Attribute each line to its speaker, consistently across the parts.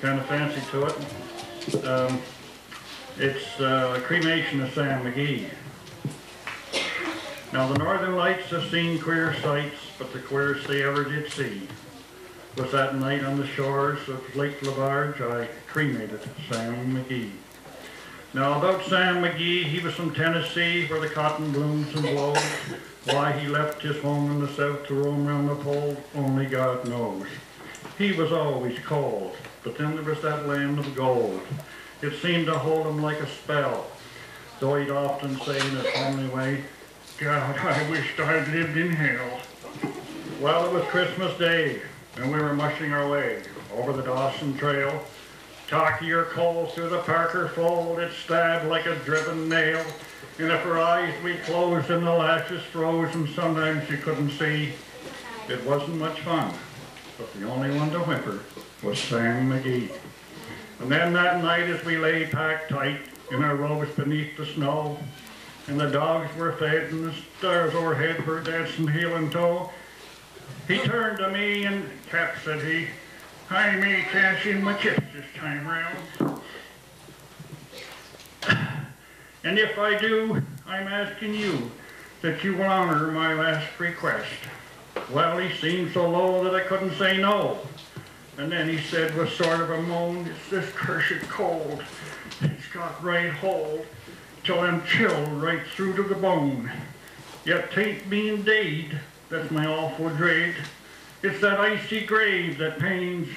Speaker 1: kind of fancy to it. It's a cremation of Sam McGee. Now the Northern Lights have seen queer sights, but the queerest they ever did see was that night on the shores of Lake Labarge I cremated Sam McGee. Now about Sam McGee, he was from Tennessee where the cotton blooms and blows. Why he left his home in the south to roam round the pole, only God knows. He was always cold, but then there was that land of gold. It seemed to hold him like a spell, though he'd often say in his homely way, God, I wished I'd lived in hell. Well, it was Christmas Day, and we were mushing our way over the Dawson Trail. Talkie or coal through the Parker fold, it stabbed like a driven nail. And if her eyes we closed and the lashes froze and sometimes you couldn't see, it wasn't much fun. But the only one to whimper was Sam McGee. And then that night as we lay packed tight in our robes beneath the snow, and the dogs were fed and the stars overhead were dancing heel and toe, he turned to me and, Cap, said he, I may cash in my chips this time round. And if I do, I'm asking you that you will honor my last request. Well, he seemed so low that I couldn't say no. And then he said with sort of a moan, it's this cursed cold. It's got right hold till I'm chilled right through to the bone. Yet 'tain't being dead that's my awful dread. It's that icy grave that pains.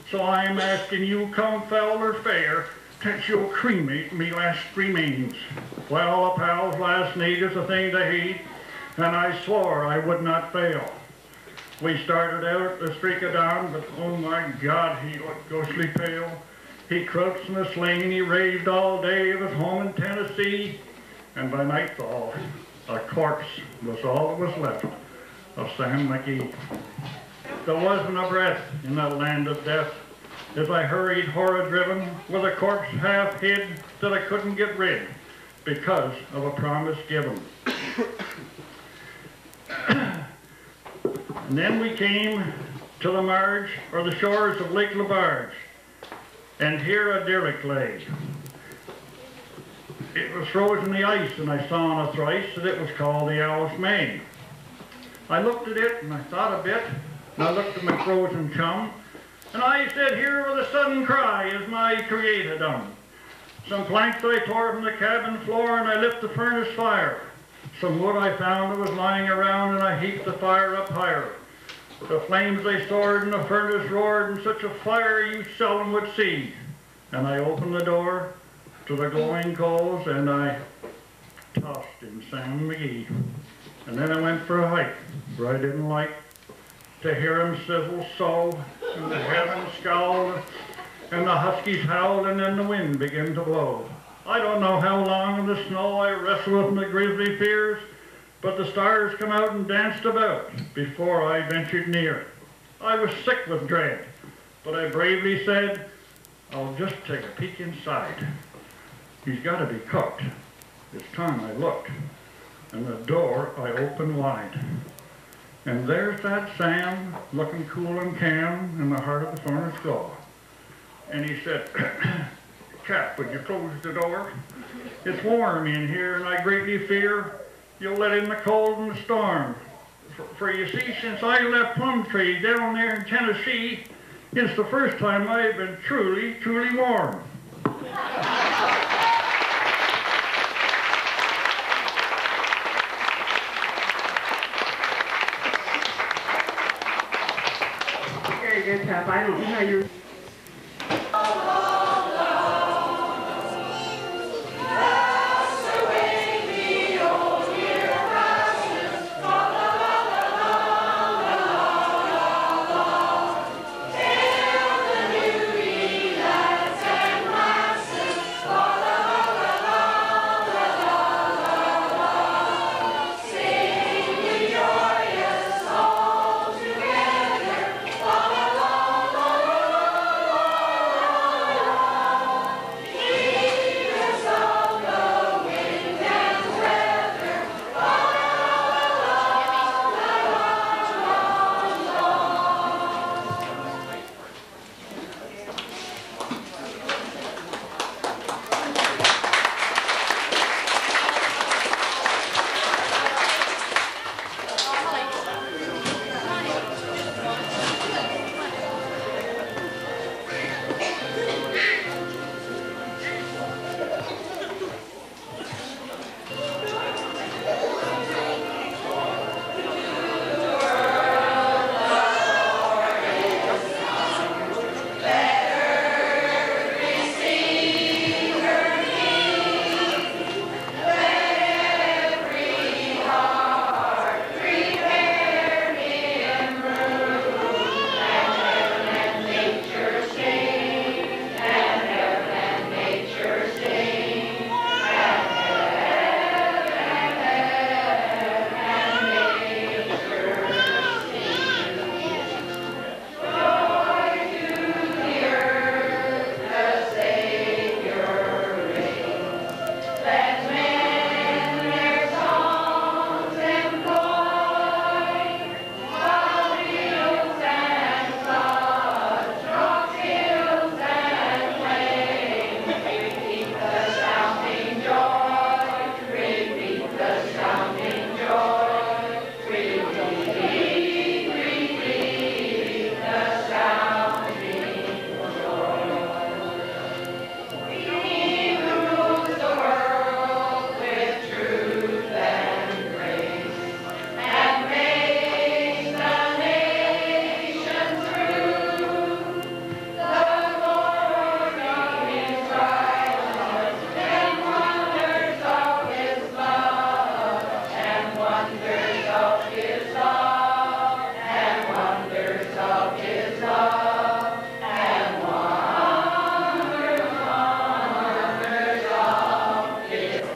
Speaker 1: So I'm asking you, come foul or fair, that you'll cremate me last remains. Well, a pal's last need is a thing to hate, and I swore I would not fail. We started out the streak of dawn, but oh my God, he looked ghostly pale. He crouched in a sling, he raved all day of his home in Tennessee, and by nightfall, a corpse was all that was left of Sam McGee. There wasn't a breath in that land of death as I hurried horror-driven with a corpse half hid that I couldn't get rid because of a promise given. And then we came to the marge or the shores of Lake Labarge, and here a derrick lay. It was frozen in the ice, and I saw on a thrice that it was called the Owl's May. I looked at it and I thought a bit, and I looked at my frozen chum, and I said, here with a sudden cry is my Creator done. Some planks I tore from the cabin floor, and I lit the furnace fire. Some wood I found that was lying around, and I heaped the fire up higher. The flames they soared, and the furnace roared, and such a fire you seldom would see. And I opened the door to the glowing coals, and I tossed in Sam McGee. And then I went for a hike, where I didn't like to hear him sizzle so, and the heavens scowled, and the huskies howled, and then the wind began to blow. I don't know how long in the snow I wrestled with my grisly fears, but the stars come out and danced about before I ventured near. I was sick with dread, but I bravely said, I'll just take a peek inside. He's got to be cooked. It's time I looked, and the door I opened wide. And there's that Sam, looking cool and calm in the heart of the furnace glow. And he said, Cap, would you close the door? It's warm in here, and I greatly fear you'll let in the cold and the storm. For you see, since I left Plumtree down there in Tennessee, it's the first time I've been truly, truly warm.
Speaker 2: Very good, Cap. I don't know how you're...